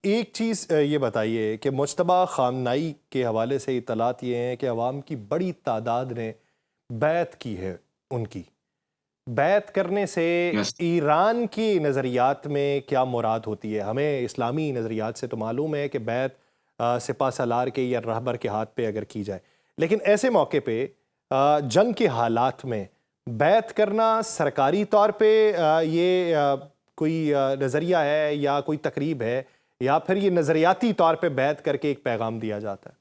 एक चीज़ ये बताइए कि मुज्तबा ख़ामनाई के हवाले से इत्तलात ये हैं कि अवाम की बड़ी तादाद ने बैत की है उनकी। बैत करने से यस। ईरान की नज़रियात में क्या मुराद होती है? हमें इस्लामी नज़रियात से तो मालूम है कि बैत सिपा सलार के या रहबर के हाथ पे अगर की जाए। लेकिन ऐसे मौके पे जंग के हालात में बैत करना सरकारी तौर पे ये कोई नज़रिया है या कोई तकरीब है या फिर ये नज़रियाती तौर पे बैत करके एक पैगाम दिया जाता है?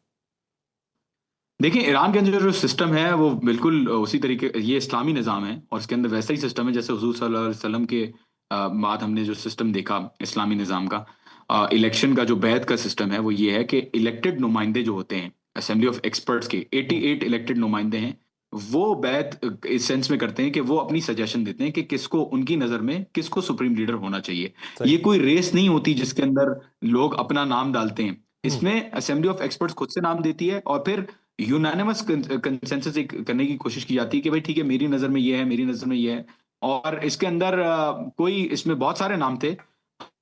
देखिए, ईरान के अंदर जो सिस्टम है वो बिल्कुल उसी तरीके, ये इस्लामी निज़ाम है और इसके अंदर वैसा ही सिस्टम है जैसे हुजूर सल्लल्लाहु अलैहि वसल्लम के बाद हमने जो सिस्टम देखा इस्लामी निज़ाम का। इलेक्शन का जो बैत का सिस्टम है वो ये है कि इलेक्टेड नुमाइंदे जो होते हैं असेंबली ऑफ एक्सपर्ट्स के हुँ, 88 इलेक्टेड नुमाइंदे हैं। वो बैत इस सेंस में करते हैं कि वो अपनी सजेशन देते हैं कि किसको उनकी नज़र में किसको सुप्रीम लीडर होना चाहिए। सही। ये कोई रेस नहीं होती जिसके अंदर लोग अपना नाम डालते हैं। हुँ, इसमें असेंबली ऑफ एक्सपर्ट्स खुद से नाम देती है और फिर यूनानिमस कंसेंसस एक करने की कोशिश की जाती है कि भाई ठीक है, मेरी नज़र में ये है, मेरी नज़र में ये है। और इसके अंदर कोई इसमें बहुत सारे नाम थे।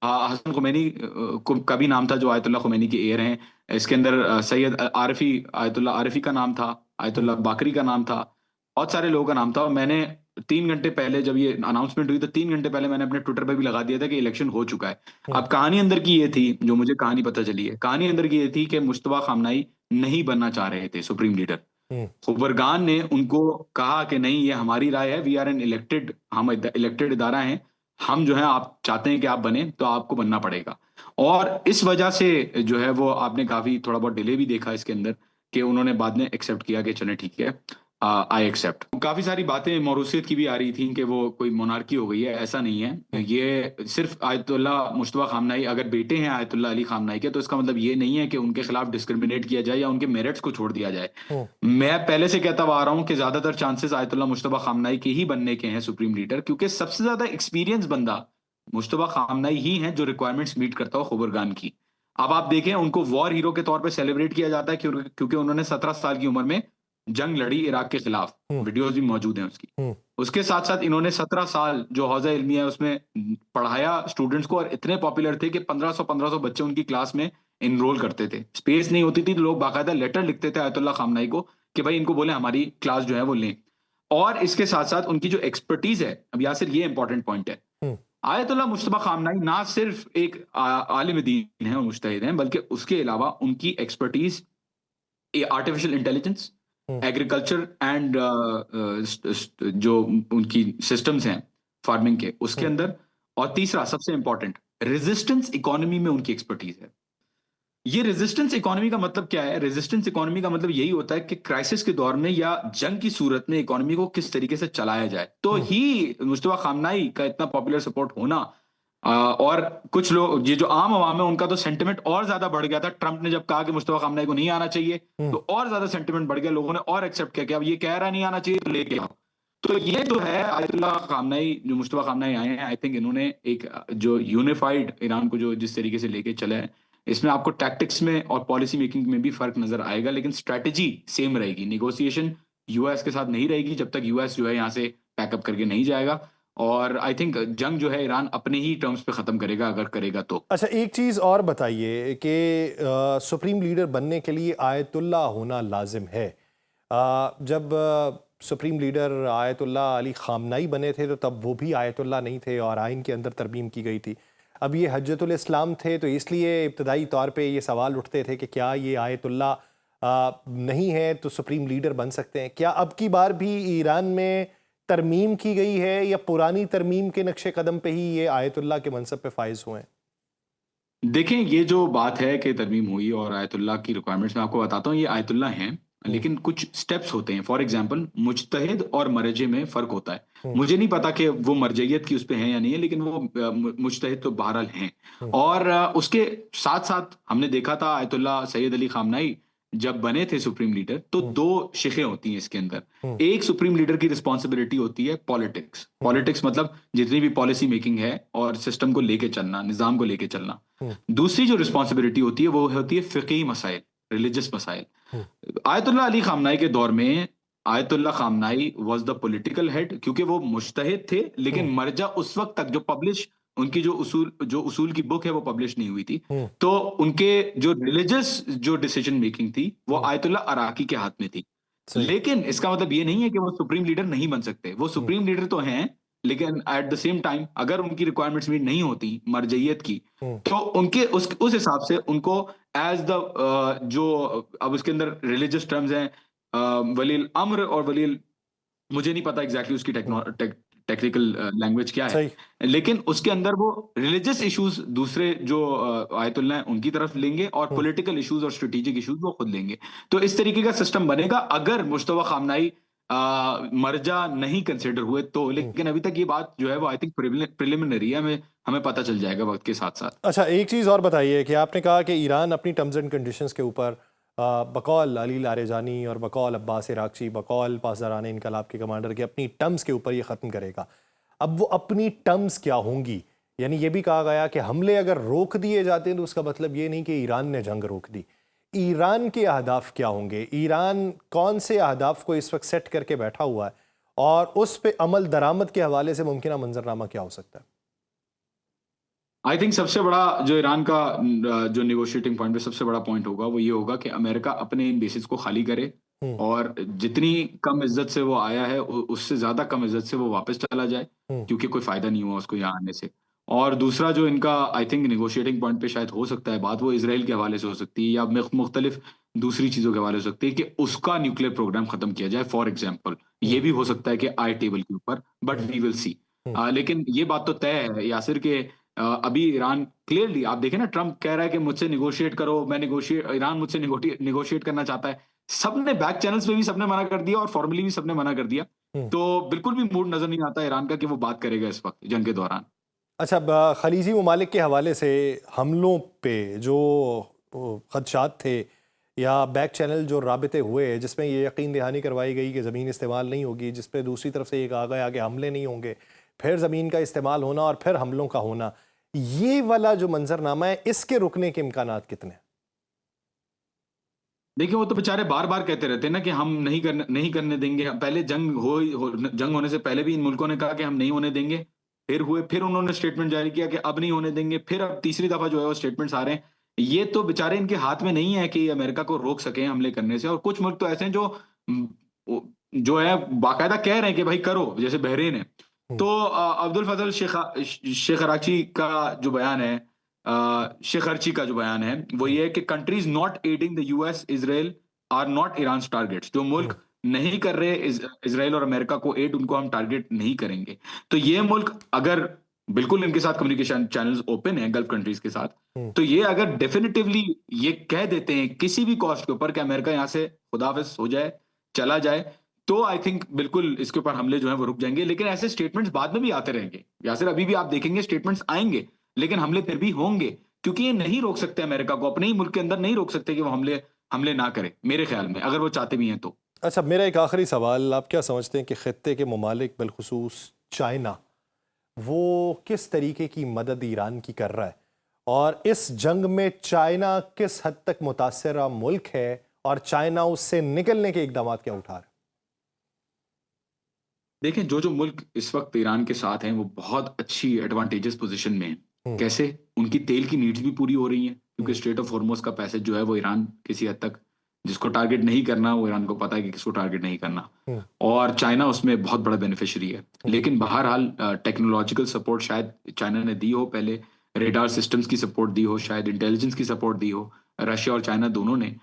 हसन खुमैनी का भी नाम था जो आयतुल्लाह खुमैनी के हेir हैं। इसके अंदर सैयद आरिफी, आयतुल्लाह आरिफी का नाम था, हुँ, आयतुल्लाह बाकरी का नाम था। बहुत सारे लोगों का नाम था और मैंने 3 घंटे पहले जब ये अनाउंसमेंट हुई तो 3 घंटे पहले मैंने अपने ट्विटर पे भी लगा दिया था कि इलेक्शन हो चुका है। हुँ, अब कहानी अंदर की ये थी, जो मुझे कहानी पता चली है, कहानी अंदर की ये थी कि मुश्तबा खामनाई नहीं बनना चाह रहे थे सुप्रीम लीडर। हुँ, खबरगान ने उनको कहा कि नहीं, ये हमारी राय है, वी आर एन इलेक्टेड, हम इलेक्टेड इदारा हैं, हम जो है आप चाहते हैं कि आप बने तो आपको बनना पड़ेगा। और इस वजह से जो है वो आपने काफी थोड़ा बहुत डिले भी देखा इसके अंदर कि उन्होंने बाद में एक्सेप्ट किया कि चले ठीक है, आई एक्सेप्ट। काफी सारी बातें मौरूसियत की भी आ रही थी कि वो कोई मोनार्की हो गई है, ऐसा नहीं है। हुँ, ये सिर्फ आयतुल्ला मुश्तबा खामनाई अगर बेटे हैं आयतुल्ला अली खामनाई के, तो इसका मतलब ये नहीं है कि उनके खिलाफ डिस्क्रिमिनेट किया जाए या उनके मेरिट्स को छोड़ दिया जाए। हुँ, मैं पहले से कहता आ रहा हूं कि ज्यादातर चांसेस आयतुल्ला मुश्तबा खामनाई के ही बनने के हैं सुप्रीम लीडर, क्योंकि सबसे ज्यादा एक्सपीरियंस बंदा मुश्तबा खामनाई ही है जो रिक्वायरमेंट्स मीट करता हो खबरगान की। अब आप देखें, उनको वॉर हीरो के तौर पे सेलिब्रेट किया जाता है क्योंकि उन्होंने 17 साल की उम्र में जंग लड़ी इराक के खिलाफ। हुँ, वीडियोस भी मौजूद हैं उसकी। हुँ, उसके साथ साथ इन्होंने 17 साल जो हौजा इल्मिया है उसमें पढ़ाया स्टूडेंट्स को, और इतने पॉपुलर थे कि 1500 बच्चे उनकी क्लास में इनरोल करते थे। स्पेस नहीं होती थी तो लोग बाकायदा लेटर लिखते थे आयतुल्ला खामनाई को कि भाई इनको बोले हमारी क्लास जो है वो लें। और इसके साथ साथ उनकी जो एक्सपर्टीज है, अब यासिर ये इंपॉर्टेंट पॉइंट है, हुँ, आयतुल्ला मुश्तबा खामनाई ना सिर्फ एक आलिम दीन है और मुजतहिद हैं, बल्कि उसके अलावा उनकी expertise artificial intelligence, hmm, agriculture and जो उनकी सिस्टम्स हैं फार्मिंग के उसके हुँ। अंदर, और तीसरा सबसे इंपॉर्टेंट, रेजिस्टेंस इकोनॉमी में उनकी एक्सपर्टीज है। ये रेजिस्टेंस इकोनॉमी का मतलब क्या है? रेजिस्टेंस इकोनॉमी का मतलब यही होता है कि क्राइसिस के दौर में या जंग की सूरत में इकोनॉमी को किस तरीके से चलाया जाए। तो हुँ, ही मुस्तफा खामनाई का इतना पॉपुलर सपोर्ट होना, और कुछ लोग, ये जो आम आवाम है उनका तो सेंटिमेंट और ज्यादा बढ़ गया था। ट्रंप ने जब कहा कि मुस्तफा खामनाई को नहीं आना चाहिए हुँ। तो और ज्यादा सेंटिमेंट बढ़ गया, लोगों ने और एक्सेप्ट किया कि अब ये कह रहा है नहीं आना चाहिए तो लेके आओ। तो ये जो है आयतुल्ला खामनाई, जो मुस्तफा खामनाई आए हैं, आई थिंक इन्होंने एक जो यूनिफाइड ईरान को जो जिस तरीके से लेके चले हैं, इसमें आपको टैक्टिक्स में और पॉलिसी मेकिंग में भी फर्क नजर आएगा, लेकिन स्ट्रेटेजी सेम रहेगी। निगोसिएशन यूएस के साथ नहीं रहेगी जब तक यूएस जो है यहाँ से पैकअप करके नहीं जाएगा। और आई थिंक जंग जो है ईरान अपने ही टर्म्स पे खत्म करेगा अगर करेगा तो। अच्छा, एक चीज़ और बताइए कि सुप्रीम लीडर बनने के लिए आयतुल्ला होना लाज़िम है। जब सुप्रीम लीडर आयतुल्ला अली ख़ामनाई बने थे तो तब वो भी आयतुल्ला नहीं थे और आइन के अंदर तरमीम की गई थी। अब ये हज्जतुल इस्लाम थे तो इसलिए इब्तदाई तौर पे ये सवाल उठते थे कि क्या ये आयतुल्ला नहीं है तो सुप्रीम लीडर बन सकते हैं? क्या अब की बार भी ईरान में तरमीम की गई है या पुरानी तरमीम के नक्शे कदम पे ही ये आयतुल्ला के मनसब पे फाइज हुए हैं? देखें, ये जो बात है कि तरमीम हुई और आयतुल्ला की रिक्वायरमेंट्स मैं आपको बताता हूँ, ये आयतुल्ला हैं, हुँ, लेकिन कुछ स्टेप्स होते हैं। फॉर एग्जांपल, मुजतहिद और मरजे में फ़र्क होता है। हुँ, मुझे नहीं पता कि वो मरजइयत की उस पे हैं या नहीं है, लेकिन वो मुजतहिद तो बहरहाल हैं। हुँ, और उसके साथ-साथ हमने देखा था आयतुल्ला सैयद अली खामनाई जब बने थे सुप्रीम लीडर, तो हुँ, 2 शिखें होती हैं इसके अंदर। हुँ, एक, सुप्रीम लीडर की रिस्पॉन्सिबिलिटी होती है पॉलिटिक्स। हुँ, पॉलिटिक्स मतलब जितनी भी पॉलिसी मेकिंग है और सिस्टम को लेके चलना, निज़ाम को लेके चलना। हुँ, दूसरी जो रिस्पॉन्सिबिलिटी होती है वो होती है फ़िक़ही मसाइल, रिलीजियस मसाइल। हुँ, आयतुल्लाह अली खामनाई के दौर में Ayatollah खामनाई was the political head, क्योंकि वो मुज्तहिद थे, हुँ, लेकिन मर्जा उस वक़्त तक जो पब्लिश उनकी जो उसूल की बुक है वो पब्लिश नहीं हुई थी। हम्म। तो उनके जो रिलीजियस जो डिसीजन मेकिंग थी वो हम्म। आयतुल्ला अराकी के हाथ में थी। सही। लेकिन इसका मतलब ये नहीं है कि वो सुप्रीम लीडर नहीं बन सकते, वो हम्म। सुप्रीम लीडर तो हैं, लेकिन एट द सेम टाइम अगर उनकी रिक्वायरमेंट्स मीट नहीं होती मरजैयत की, हम्म। तो उनके उस हिसाब से उनको एज द जो अब उसके अंदर रिलीजियस टर्म्स हैं, वलील अम्र और वलील, मुझे नहीं पता एग्जैक्टली उसकी हम्म। टेक्निकल लैंग्वेज क्या है, सही। लेकिन उसके अंदर वो रिलीजियस इश्यूज दूसरे जो आयतुल्लाह हैं उनकी तरफ लेंगे और हम्म। पॉलिटिकल इश्यूज और स्ट्रेटेजिक इश्यूज वो खुद लेंगे। तो इस तरीके का सिस्टम बनेगा अगर मुश्तबा खामनाई मर्जा नहीं कंसिडर हुए तो। हम्म। लेकिन अभी तक ये बात जो है वो आई थिंक प्रिलिमिनरी है, हमें हमें पता चल जाएगा वक्त के साथ साथ। अच्छा, एक चीज़ और बताइए कि आपने कहा कि ईरान अपनी टर्म्स एंड कंडीशंस के ऊपर बकौल अली लारेजानी और बकौल अब्बास इराक़ची, बकौल पासदारान इनकलाब के कमांडर के अपनी टर्म्स के ऊपर ये ख़त्म करेगा। अब वो अपनी टर्म्स क्या होंगी? यानी ये भी कहा गया कि हमले अगर रोक दिए जाते हैं तो उसका मतलब ये नहीं कि ईरान ने जंग रोक दी। ईरान के अहदाफ क्या होंगे? ईरान कौन से अहदाफ को इस वक्त सेट करके बैठा हुआ है और उस पर अमल दरामद के हवाले से मुमकिन मंजरनामा क्या हो सकता है? आई थिंक सबसे बड़ा जो ईरान का जो निगोशिएटिंग पॉइंट पे सबसे बड़ा पॉइंट होगा वो ये होगा कि अमेरिका अपने इन बेसिस को खाली करे हम्म। और जितनी कम इज्जत से वो आया है उससे ज्यादा कम इज्जत से वो वापस चला जाए, हम्म। क्योंकि कोई फायदा नहीं हुआ उसको यहाँ आने से। और दूसरा जो इनका आई थिंक निगोशिएटिंग पॉइंट पे शायद हो सकता है बात, वो इसराइल के हवाले से हो सकती है या मुख्तलिफ दूसरी चीजों के हवाले हो सकती है कि उसका न्यूक्लियर प्रोग्राम खत्म किया जाए फॉर एग्जाम्पल। हम्म। ये भी हो सकता है कि आए टेबल के ऊपर, but hmm. We will see. Hmm. लेकिन ये बात तो तय है यासिर के अभी ईरान क्लियरली आप देखें ना, ट्रम्प कह रहा है कि मुझसे निगोशिएट करो, मैं निगोशिएट, ईरान मुझसे निगोशिएट करना चाहता है। सबने बैक चैनल्स पे भी सबने मना कर दिया और फॉर्मली भी सबने मना कर दिया। हम्म। तो बिल्कुल भी मूड नजर नहीं आता ईरान का कि वो बात करेगा इस वक्त जंग के दौरान। अच्छा, खलीजी ममालिक के हवाले से हमलों पे जो खदशात थे या बैक चैनल जो राबते हुए जिसमें ये यकीन दहानी करवाई गई कि ज़मीन इस्तेमाल नहीं होगी, जिस पे दूसरी तरफ से ये कहा गया कि हमले नहीं होंगे, फिर ज़मीन का इस्तेमाल होना और फिर हमलों का होना, ये वाला जो मंजरनामा है इसके रुकने के इम्कानात कितने हैं? देखिए वो तो बेचारे बार बार कहते रहते हैं ना कि हम नहीं करने देंगे। पहले जंग होने से पहले भी इन मुल्कों ने कहा कि हम नहीं होने देंगे, फिर हुए, फिर उन्होंने स्टेटमेंट जारी किया कि अब नहीं होने देंगे, फिर अब तीसरी दफा जो है वो स्टेटमेंट्स आ रहे हैं। ये तो बेचारे इनके हाथ में नहीं है कि अमेरिका को रोक सके हमले करने से। और कुछ मुल्क तो ऐसे हैं जो जो है बाकायदा कह रहे हैं कि भाई करो, जैसे बहरीन है। हम्म। तो अब्दुल फजल शेख कराची का जो बयान है, शेख अर्ची का जो बयान है वो हम्म। ये है कि countries not adding the US Israel are not Iran targets. जो हम्म। मुल्क नहीं कर रहे इसराइल और अमेरिका को एड, उनको हम टारगेट नहीं करेंगे। तो ये मुल्क अगर बिल्कुल इनके साथ कम्युनिकेशन चैनल्स ओपन है गल्फ कंट्रीज के साथ, हम्म। तो ये अगर डेफिनेटिवली ये कह देते हैं किसी भी कॉस्ट के ऊपर कि अमेरिका यहां से खुदाफिज हो जाए, चला जाए, तो आई थिंक बिल्कुल इसके ऊपर हमले जो है वो रुक जाएंगे। लेकिन ऐसे स्टेटमेंट्स बाद में भी आते रहेंगे यासिर, अभी भी आप देखेंगे स्टेटमेंट्स आएंगे, लेकिन हमले फिर भी होंगे, क्योंकि ये नहीं रोक सकते अमेरिका को, अपने ही मुल्क के अंदर नहीं रोक सकते कि वो हमले हमले ना करे, मेरे ख्याल में, अगर वो चाहते भी हैं तो। अच्छा, मेरा एक आखिरी सवाल, आप क्या समझते हैं कि खित्ते के ममालिक बिलखुसूस चाइना वो किस तरीके की मदद ईरान की कर रहा है और इस जंग में चाइना किस हद तक मुतासरा मुल्क है और चाइना उससे निकलने के इकदाम क्या उठा रहा है? देखें जो जो मुल्क इस वक्त ईरान के साथ हैं वो बहुत अच्छी एडवांटेजेस पोजीशन में हैं। हम्म। कैसे? उनकी तेल की नीड्स भी पूरी हो रही हैं, क्योंकि हम्म। स्ट्रेट ऑफ हॉर्मोज का पैसेज जो है वो ईरान किसी हद तक, जिसको टारगेट नहीं करना वो ईरान को पता है कि किसको टारगेट नहीं करना। हम्म। और चाइना उसमें बहुत बड़ा बेनिफिशियरी है। हम्म। लेकिन बहरहाल टेक्नोलॉजिकल सपोर्ट शायद चाइना ने दी हो पहले, रेडार सिस्टम्स की सपोर्ट दी हो, शायद इंटेलिजेंस की सपोर्ट दी हो, रशिया और चाइना दोनों ने।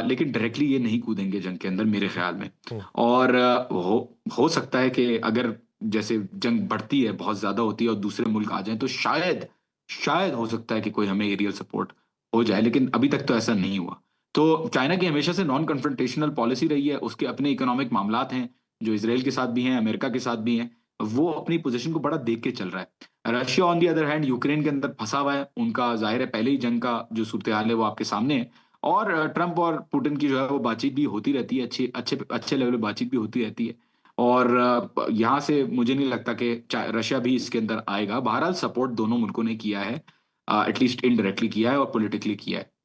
लेकिन डायरेक्टली ये नहीं कूदेंगे जंग के अंदर मेरे ख्याल में। हम्म। और हो सकता है कि अगर जैसे जंग बढ़ती है, बहुत ज्यादा होती है और दूसरे मुल्क आ जाएं, तो शायद शायद हो सकता है कि कोई हमें एरियल सपोर्ट हो जाए, लेकिन अभी तक तो ऐसा नहीं हुआ। तो चाइना की हमेशा से नॉन कन्फ्रंटेशनल पॉलिसी रही है, उसके अपने इकोनॉमिक मामलात हैं जो इसराइल के साथ भी हैं, अमेरिका के साथ भी हैं, वो अपनी पोजीशन को बड़ा देख के चल रहा है। Russia on the other hand Ukraine के अंदर फंसा हुआ है, उनका जाहिर है पहले ही जंग का जो सूरत हाल है वो आपके सामने है। और ट्रंप और पुतिन की जो है वो बातचीत भी होती रहती है, अच्छी अच्छे अच्छे लेवल पे बातचीत भी होती रहती है। और यहाँ से मुझे नहीं लगता कि रशिया भी इसके अंदर आएगा। बहरहाल सपोर्ट दोनों मुल्कों ने किया है, एटलीस्ट इनडायरेक्टली किया है और पॉलिटिकली किया है।